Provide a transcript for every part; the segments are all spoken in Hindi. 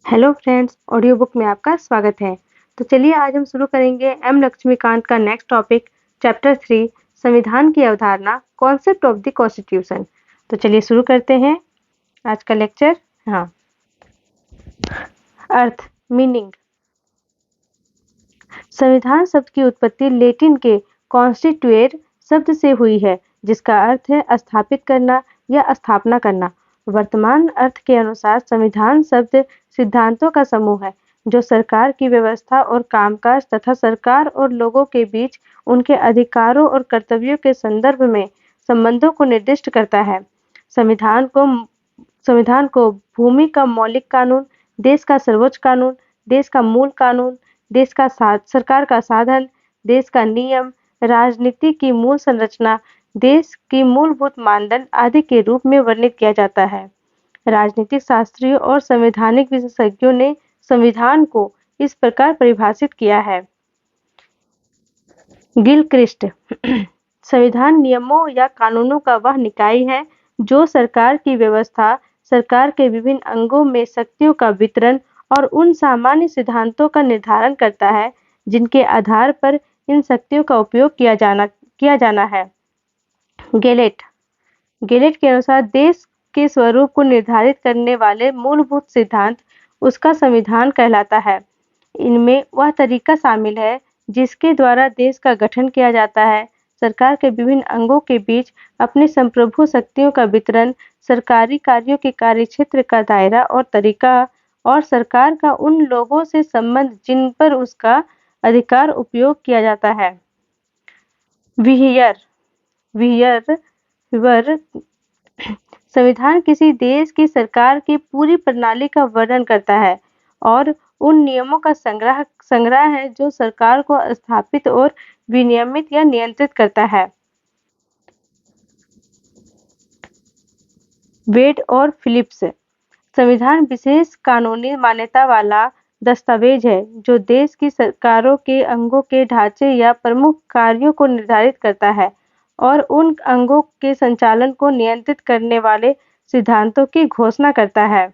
हेलो फ्रेंड्स, ऑडियो बुक में आपका स्वागत है। तो चलिए आज हम शुरू करेंगे एम लक्ष्मीकांत का नेक्स्ट टॉपिक चैप्टर 3 संविधान की अवधारणा कॉन्सेप्ट ऑफ द कॉन्स्टिट्यूशन। तो चलिए शुरू करते हैं आज का लेक्चर। हाँ, अर्थ मीनिंग। संविधान शब्द की उत्पत्ति लैटिन के कॉन्स्टिट्यूएर शब्द से हुई है, जिसका अर्थ है स्थापित करना या स्थापना करना। वर्तमान अर्थ के अनुसार संविधान शब्द सिद्धांतों का समूह है जो सरकार की व्यवस्था और कामकाज तथा सरकार और लोगों के बीच उनके अधिकारों और कर्तव्यों के संदर्भ में संबंधों को निर्दिष्ट करता है। संविधान को भूमि का मौलिक कानून, देश का सर्वोच्च कानून, देश का मूल कानून, देश का सरकार का साधन, देश का नियम, राजनीति की मूल संरचना, देश की मूलभूत मानदंड आदि के रूप में वर्णित किया जाता है। राजनीतिक शास्त्रियों और संवैधानिक विशेषज्ञों ने संविधान को इस प्रकार परिभाषित किया है। गिलक्रिस्ट संविधान नियमों या कानूनों का वह निकाय है जो सरकार की व्यवस्था, सरकार के विभिन्न अंगों में शक्तियों का वितरण और उन सामान्य सिद्धांतों का निर्धारण करता है जिनके आधार पर इन शक्तियों का उपयोग किया जाना है। गेलेट के अनुसार देश के स्वरूप को निर्धारित करने वाले मूलभूत सिद्धांत उसका संविधान कहलाता है। इनमें वह तरीका शामिल है जिसके द्वारा देश का गठन किया जाता है, सरकार के विभिन्न अंगों के बीच अपनी संप्रभु शक्तियों का वितरण, सरकारी कार्यों के कार्यक्षेत्र का दायरा और तरीका, और सरकार का उन लोगों से संबंध जिन पर उसका अधिकार उपयोग किया जाता है। विहर संविधान किसी देश की सरकार की पूरी प्रणाली का वर्णन करता है और उन नियमों का संग्रह है जो सरकार को स्थापित और विनियमित या नियंत्रित करता है। वेड और फिलिप्स संविधान विशेष कानूनी मान्यता वाला दस्तावेज है जो देश की सरकारों के अंगों के ढांचे या प्रमुख कार्यों को निर्धारित करता है और उन अंगों के संचालन को नियंत्रित करने वाले सिद्धांतों की घोषणा करता है।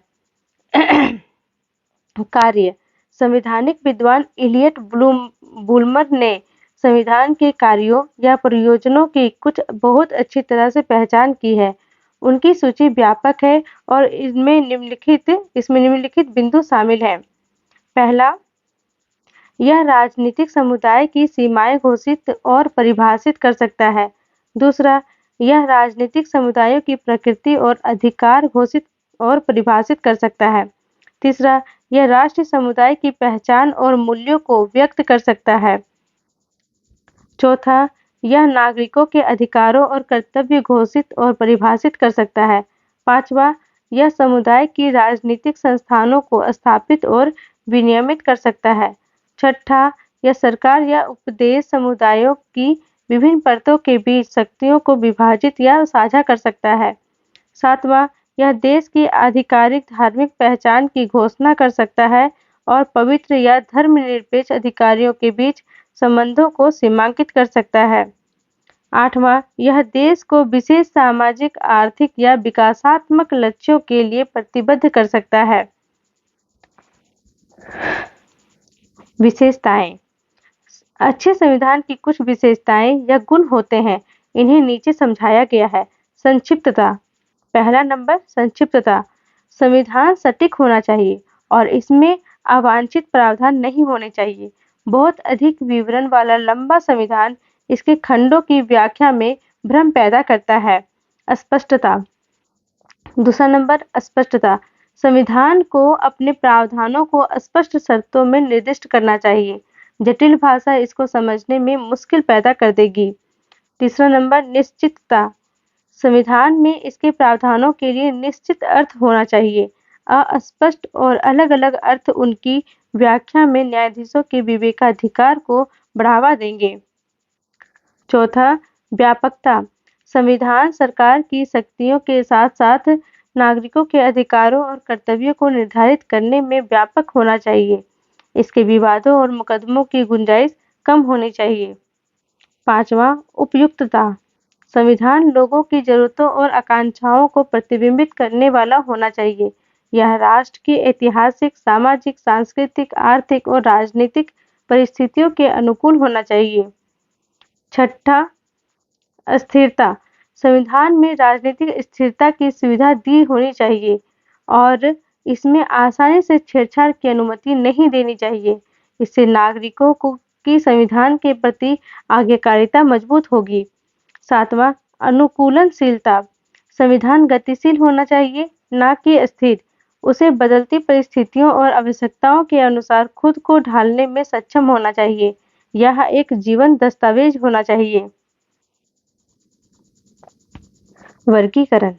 कार्य संवैधानिक विद्वान इलियट बुलमर ने संविधान के कार्यों या प्रयोजनों की कुछ बहुत अच्छी तरह से पहचान की है। उनकी सूची व्यापक है और इसमें निम्नलिखित बिंदु शामिल हैं। पहला, यह राजनीतिक समुदाय की सीमाएं घोषित और परिभाषित कर सकता है। दूसरा, यह राजनीतिक समुदायों की प्रकृति और अधिकार घोषित और परिभाषित कर सकता है। तीसरा, यह राष्ट्रीय समुदाय की पहचान और मूल्यों को व्यक्त कर सकता है। चौथा, यह नागरिकों के अधिकारों और कर्तव्य घोषित और परिभाषित कर सकता है। पांचवा, यह समुदाय की राजनीतिक संस्थानों को स्थापित और विनियमित कर सकता है। छठा, यह सरकार या उपदेश समुदायों की विभिन्न परतों के बीच शक्तियों को विभाजित या साझा कर सकता है। सातवां, यह देश की आधिकारिक धार्मिक पहचान की घोषणा कर सकता है और पवित्र या धर्मनिरपेक्ष अधिकारियों के बीच संबंधों को सीमांकित कर सकता है। आठवां, यह देश को विशेष सामाजिक, आर्थिक या विकासात्मक लक्ष्यों के लिए प्रतिबद्ध कर सकता है। विशेषताएं। अच्छे संविधान की कुछ विशेषताएं या गुण होते हैं, इन्हें नीचे समझाया गया है। संक्षिप्तता। पहला नंबर, संक्षिप्तता। संविधान सटीक होना चाहिए और इसमें अवांछित प्रावधान नहीं होने चाहिए। बहुत अधिक विवरण वाला लंबा संविधान इसके खंडों की व्याख्या में भ्रम पैदा करता है। अस्पष्टता। दूसरा नंबर, अस्पष्टता। संविधान को अपने प्रावधानों को स्पष्ट शर्तों में निर्दिष्ट करना चाहिए। जटिल भाषा इसको समझने में मुश्किल पैदा कर देगी। तीसरा नंबर, निश्चितता। संविधान में इसके प्रावधानों के लिए निश्चित अर्थ होना चाहिए। अस्पष्ट और अलग-अलग अर्थ उनकी व्याख्या में न्यायाधीशों के विवेकाधिकार को बढ़ावा देंगे। चौथा, व्यापकता। संविधान सरकार की शक्तियों के साथ-साथ नागरिकों के अधिकारों और कर्तव्यों को निर्धारित करने में व्यापक होना चाहिए। इसके विवादों और मुकदमों की गुंजाइश कम होनी चाहिए। पांचवा, उपयुक्तता। संविधान लोगों की जरूरतों और आकांक्षाओं को प्रतिबिंबित करने वाला होना चाहिए। यह राष्ट्र की ऐतिहासिक, सामाजिक, सांस्कृतिक, आर्थिक और राजनीतिक परिस्थितियों के अनुकूल होना चाहिए। छठा, स्थिरता। संविधान में राजनीतिक स्थिरता की सुविधा दी होनी चाहिए और इसमें आसानी से छेड़छाड़ की अनुमति नहीं देनी चाहिए। इससे नागरिकों को की संविधान के प्रति आज्ञाकारिता मजबूत होगी। सातवां, अनुकूलनशीलता। संविधान गतिशील होना चाहिए, ना कि अस्थिर। उसे बदलती परिस्थितियों और आवश्यकताओं के अनुसार खुद को ढालने में सक्षम होना चाहिए। यह एक जीवंत दस्तावेज होना चाहिए। वर्गीकरण।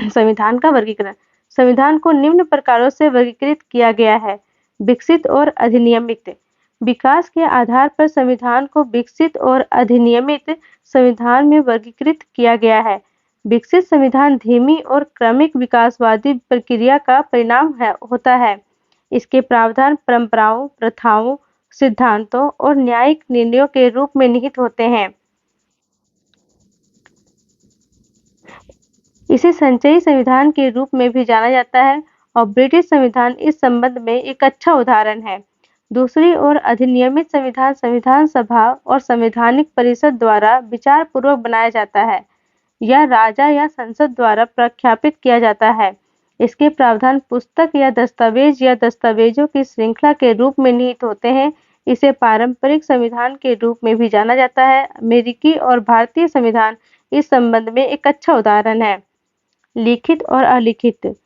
संविधान का वर्गीकरण। संविधान को निम्न प्रकारों से वर्गीकृत किया गया है। विकसित और अधिनियमित। विकास के आधार पर संविधान को विकसित और अधिनियमित संविधान में वर्गीकृत किया गया है। विकसित संविधान धीमी और क्रमिक विकासवादी प्रक्रिया का परिणाम होता है। इसके प्रावधान परंपराओं, प्रथाओं, सिद्धांतों और न्यायिक निर्णयों के रूप में निहित होते हैं। इसे संचयी संविधान के रूप में भी जाना जाता है और ब्रिटिश संविधान इस संबंध में एक अच्छा उदाहरण है। दूसरी ओर अधिनियमित संविधान संविधान सभा और संवैधानिक परिषद द्वारा विचार पूर्वक बनाया जाता है। यह राजा या संसद द्वारा प्रख्यापित किया जाता है। इसके प्रावधान पुस्तक या दस्तावेजों की श्रृंखला के रूप में निहित होते हैं। इसे पारंपरिक संविधान के रूप में भी जाना जाता है। अमेरिकी और भारतीय संविधान इस संबंध में एक अच्छा उदाहरण है। लिखित और अलिखित।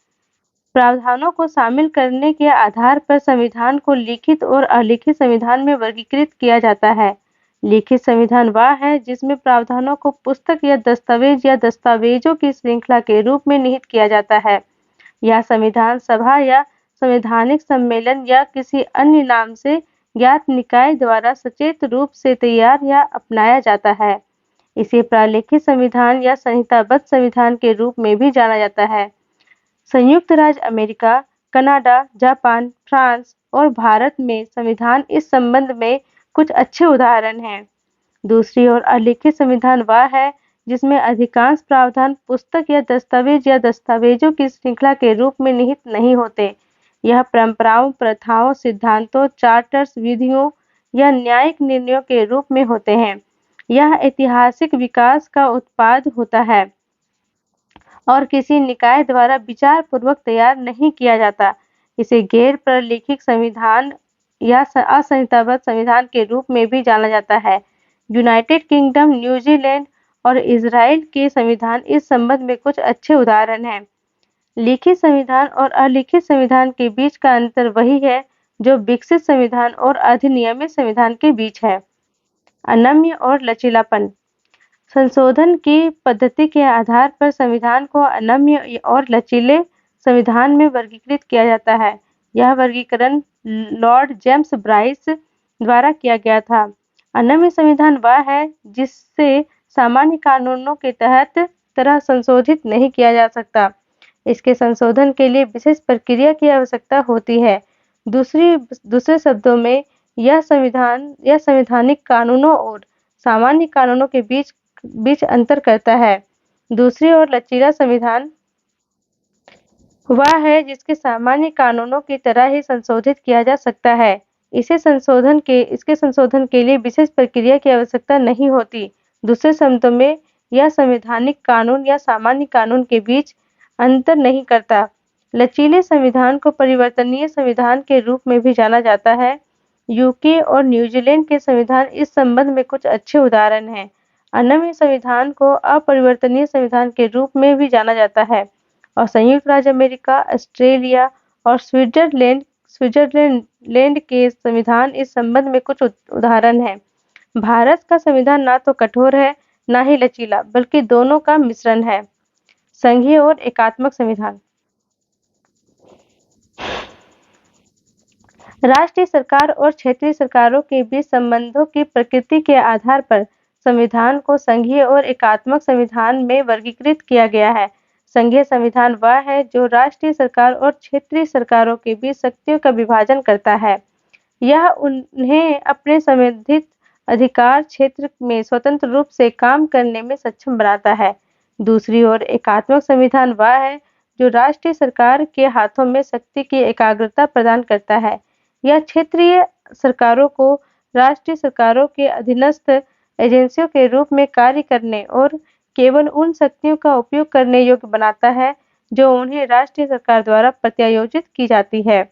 प्रावधानों को शामिल करने के आधार पर संविधान को लिखित और अलिखित संविधान में वर्गीकृत किया जाता है। लिखित संविधान वह है जिसमें प्रावधानों को पुस्तक या दस्तावेजों की श्रृंखला के रूप में निहित किया जाता है। यह संविधान सभा या संवैधानिक सम्मेलन या किसी अन्य नाम से ज्ञात निकाय द्वारा सचेत रूप से तैयार या अपनाया जाता है। इसे प्रालेखित संविधान या संहिताबद्ध संविधान के रूप में भी जाना जाता है। संयुक्त राज्य अमेरिका, कनाडा, जापान, फ्रांस और भारत में संविधान इस संबंध में कुछ अच्छे उदाहरण हैं। दूसरी ओर अलिखित संविधान वह है जिसमें अधिकांश प्रावधान पुस्तक या दस्तावेजों की श्रृंखला के रूप में निहित नहीं होते। यह परंपराओं, प्रथाओं, सिद्धांतों, चार्टर्स, विधियों या न्यायिक निर्णयों के रूप में होते हैं। यह ऐतिहासिक विकास का उत्पाद होता है और किसी निकाय द्वारा विचार पूर्वक तैयार नहीं किया जाता। इसे गैर प्रलेखित संविधान या असंहिताबद्ध संविधान के रूप में भी जाना जाता है। यूनाइटेड किंगडम, न्यूजीलैंड और इजराइल के संविधान इस संबंध में कुछ अच्छे उदाहरण हैं। लिखित संविधान और अलिखित संविधान के बीच का अंतर वही है जो विकसित संविधान और अधिनियमित संविधान के बीच है। अनम्य और लचीलापन। संशोधन की पद्धति के आधार पर संविधान को अनम्य और लचीले संविधान में वर्गीकृत किया जाता है। यह वर्गीकरण लॉर्ड जेम्स ब्राइस द्वारा किया गया था। अनम्य संविधान वह है जिससे सामान्य कानूनों के तहत तरह संशोधित नहीं किया जा सकता। इसके संशोधन के लिए विशेष प्रक्रिया की आवश्यकता होती है। दूसरे शब्दों में यह संवैधानिक कानूनों और सामान्य कानूनों के बीच अंतर करता है। दूसरी ओर लचीला संविधान वह है जिसके सामान्य कानूनों की तरह ही संशोधित किया जा सकता है। इसके संशोधन के लिए विशेष प्रक्रिया की आवश्यकता नहीं होती। दूसरे शब्दों में यह संवैधानिक कानून या सामान्य कानून के बीच अंतर नहीं करता। लचीले संविधान को परिवर्तनीय संविधान के रूप में भी जाना जाता है। यूके और न्यूजीलैंड के संविधान इस संबंध में कुछ अच्छे उदाहरण हैं। अनम्य संविधान को अपरिवर्तनीय संविधान के रूप में भी जाना जाता है और संयुक्त राज्य अमेरिका, ऑस्ट्रेलिया और स्विट्जरलैंड के संविधान इस संबंध में कुछ उदाहरण हैं। भारत का संविधान ना तो कठोर है, ना ही लचीला, बल्कि दोनों का मिश्रण है। संघीय और एकात्मक संविधान। राष्ट्रीय सरकार और क्षेत्रीय सरकारों के बीच संबंधों की प्रकृति के आधार पर संविधान को संघीय और एकात्मक संविधान में वर्गीकृत किया गया है। संघीय संविधान वह है जो राष्ट्रीय सरकार और क्षेत्रीय सरकारों के बीच शक्तियों का विभाजन करता है। यह उन्हें अपने संबंधित अधिकार क्षेत्र में स्वतंत्र रूप से काम करने में सक्षम बनाता है। दूसरी ओर एकात्मक संविधान वह है जो राष्ट्रीय सरकार के हाथों में शक्ति की एकाग्रता प्रदान करता है। यह क्षेत्रीय सरकारों को राष्ट्रीय सरकारों के अधीनस्थ एजेंसियों के रूप में कार्य करने और केवल उन शक्तियों का उपयोग करने योग्य बनाता है, जो उन्हें राष्ट्रीय सरकार द्वारा प्रत्यायोजित की जाती है।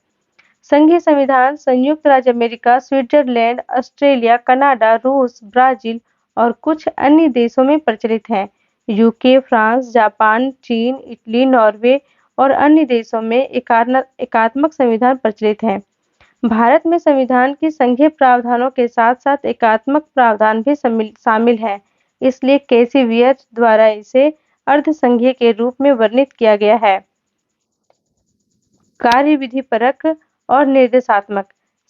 संघीय संविधान संयुक्त राज्य अमेरिका, स्विट्जरलैंड, ऑस्ट्रेलिया, कनाडा, रूस, ब्राजील और कुछ अन्य देशों में प्रचलित है। यूके, फ्रांस, जापान, चीन, इटली, नॉर्वे और अन्य देशों में एकात्मक संविधान प्रचलित है। भारत में संविधान के संघीय प्रावधानों के साथ-साथ एकात्मक प्रावधान भी शामिल है, इसलिए कैसी वियर द्वारा इसे अर्ध-संघीय के रूप में वर्णित किया गया है। कार्यविधिपरक और निर्देशात्मक।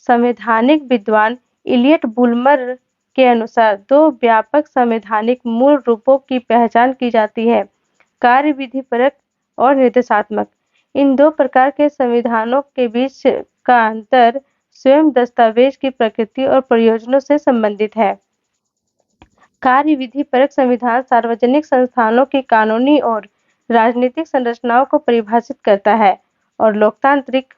संवैधानिक विद्वान इलियट बुलमर के अनुसार दो व्यापक संवैधानिक मूल रूपों की पहचान की जाती है, कार्यविधिपरक और निर्देशात्मक। इन दो प्रकार के संविधानों के बीच का अंतर स्वयं दस्तावेज की प्रकृति और प्रयोजनों से संबंधित है। कार्यविधिपरक संविधान सार्वजनिक संस्थानों की कानूनी और राजनीतिक संरचनाओं को परिभाषित करता है और लोकतांत्रिक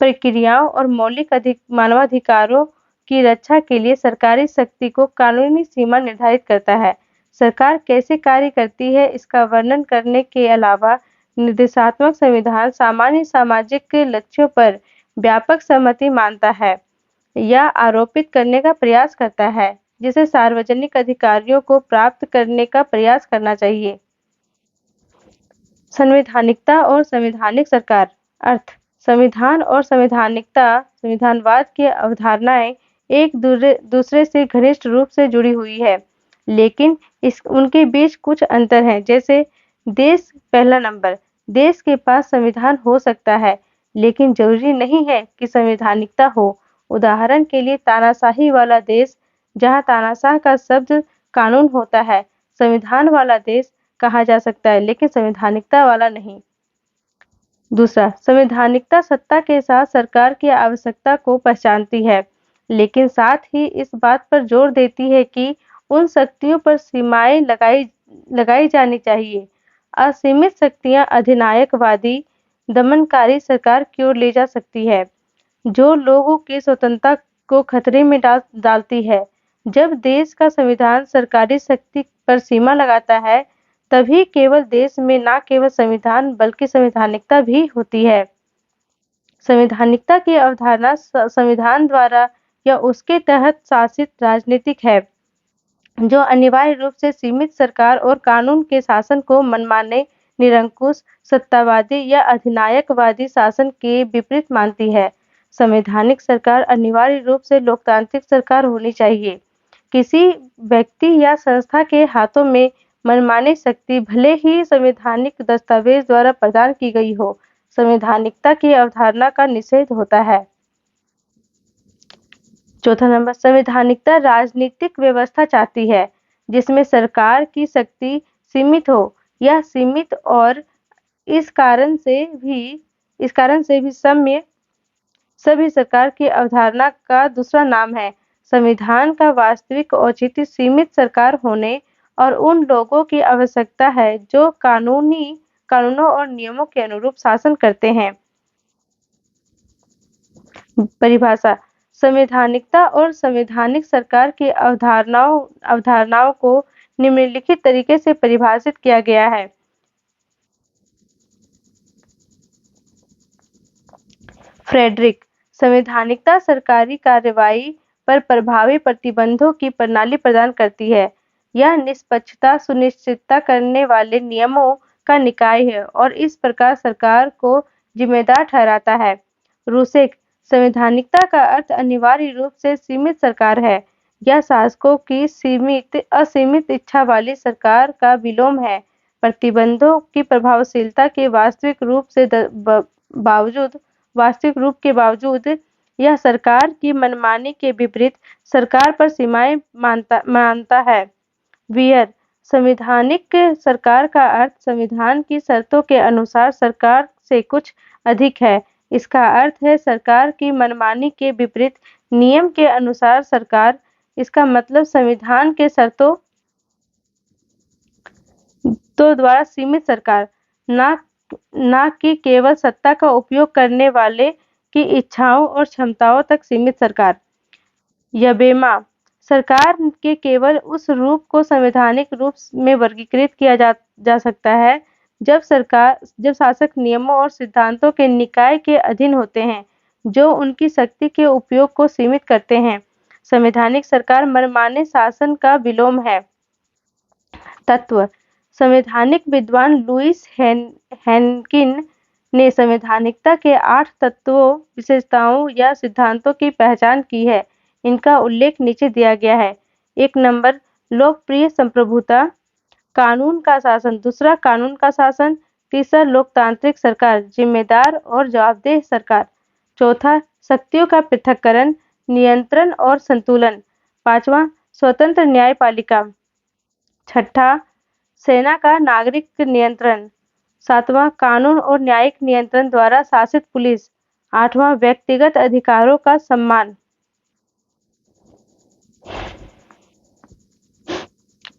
प्रक्रियाओं और मौलिक मानवाधिकारों की रक्षा के लिए सरकारी शक्ति को कानूनी सीमा निर्धारित करता है। सरकार कैसे कार्य करती है, इसका वर्णन करने के अलावा निर्देशात्मक संविधान सामान्य सामाजिक लक्ष्यों पर व्यापक सहमति मानता है या आरोपित करने का प्रयास करता है, जिसे सार्वजनिक अधिकारियों को प्राप्त करने का प्रयास करना चाहिए। संवैधानिकता और संवैधानिक सरकार। अर्थ: संविधान और संवैधानिकता, संविधानवाद की अवधारणाएं एक दूसरे से घनिष्ठ रूप से जुड़ी हुई है, लेकिन उनके बीच कुछ अंतर हैं, जैसे देश। पहला नंबर, देश के पास संविधान हो सकता है, लेकिन जरूरी नहीं है कि संवैधानिकता हो। उदाहरण के लिए, तानाशाही वाला देश, जहां तानाशाह का शब्द कानून होता है, संविधान वाला देश कहा जा सकता है, लेकिन संवैधानिकता वाला नहीं। दूसरा, संवैधानिकता सत्ता के साथ सरकार की आवश्यकता को पहचानती है, लेकिन साथ ही इस बात पर जोर देती है कि उन शक्तियों पर सीमाएं लगाई जानी चाहिए। असीमित शक्तियां अधिनायकवादी, दमनकारी सरकार की ओर ले जा सकती है, जो लोगों की स्वतंत्रता को खतरे में डालती है। जब देश का संविधान सरकारी शक्ति पर सीमा लगाता है, तभी केवल देश में न केवल संविधान बल्कि संवैधानिकता भी होती है। संवैधानिकता की अवधारणा संविधान द्वारा या उसके तहत शासित राजनीतिक है, जो अनिवार्य रूप से सीमित सरकार और कानून के शासन को मनमाने, निरंकुश, सत्तावादी या अधिनायकवादी शासन के विपरीत मानती है। संवैधानिक सरकार अनिवार्य रूप से लोकतांत्रिक सरकार होनी चाहिए। किसी व्यक्ति या संस्था के हाथों में मनमानी शक्ति, भले ही संवैधानिक दस्तावेज द्वारा प्रदान की गई हो, संवैधानिकता की अवधारणा का निषेध होता है। चौथा नंबर, संवैधानिकता राजनीतिक व्यवस्था चाहती है जिसमें सरकार की शक्ति सीमित हो। यह सीमित और इस कारण से भी सभ्य सरकार की अवधारणा का दूसरा नाम है। संविधान का वास्तविक औचित्य सीमित सरकार होने और उन लोगों की आवश्यकता है जो कानूनों और नियमों के अनुरूप शासन करते हैं। परिभाषा: संवैधानिकता और संवैधानिक सरकार की अवधारणाओं को निम्नलिखित तरीके से परिभाषित किया गया है। फ्रेडरिक: संवैधानिकता सरकारी कार्रवाई पर प्रभावी प्रतिबंधों की प्रणाली प्रदान करती है। यह निष्पक्षता सुनिश्चित करने वाले नियमों का निकाय है और इस प्रकार सरकार को जिम्मेदार ठहराता है। रूसेक: संवैधानिकता का अर्थ अनिवार्य रूप से सीमित सरकार है। यह शासकों की असीमित इच्छा वाली सरकार का विलोम है। प्रतिबंधों की प्रभावशीलता के वास्तविक रूप के बावजूद यह सरकार की मनमानी के विपरीत सरकार पर सीमाएं मानता है। वियर: संवैधानिक सरकार का अर्थ संविधान की शर्तों के अनुसार सरकार से कुछ अधिक है। इसका अर्थ है सरकार की मनमानी के विपरीत नियम के अनुसार सरकार। इसका मतलब संविधान के शर्तों तो द्वारा सीमित सरकार, ना कि केवल सत्ता का उपयोग करने वाले की इच्छाओं और क्षमताओं तक सीमित सरकार। यबेमा सरकार के केवल उस रूप को संवैधानिक रूप में वर्गीकृत किया जा सकता है जब शासक नियमों और सिद्धांतों के निकाय के अधीन होते हैं जो उनकी शक्ति के उपयोग को सीमित करते हैं। संवैधानिक सरकार मनमाने शासन का विलोम है। तत्व संवैधानिक विद्वान लुईस हेनकिन ने संवैधानिकता के 8 तत्वों, विशेषताओं या सिद्धांतों की पहचान की है। इनका उल्लेख नीचे दिया गया है। 1 नंबर लोकप्रिय संप्रभुता, कानून का शासन। दूसरा कानून का शासन। तीसरा लोकतांत्रिक सरकार, जिम्मेदार और जवाबदेह सरकार। चौथा शक्तियों का पृथक्करण, नियंत्रण और संतुलन। पांचवा स्वतंत्र न्यायपालिका। छठा सेना का नागरिक नियंत्रण। सातवां कानून और न्यायिक नियंत्रण द्वारा शासित पुलिस। आठवां व्यक्तिगत अधिकारों का सम्मान।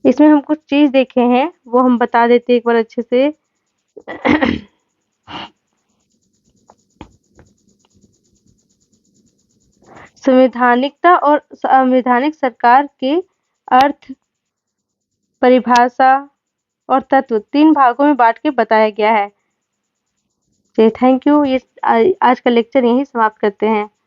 इसमें हम कुछ चीज देखे हैं वो हम बता देते एक बार अच्छे से। संवैधानिकता और संवैधानिक सरकार के अर्थ, परिभाषा और तत्व 3 भागों में बांट के बताया गया है। Thank you. ये आज का लेक्चर यहीं समाप्त करते हैं।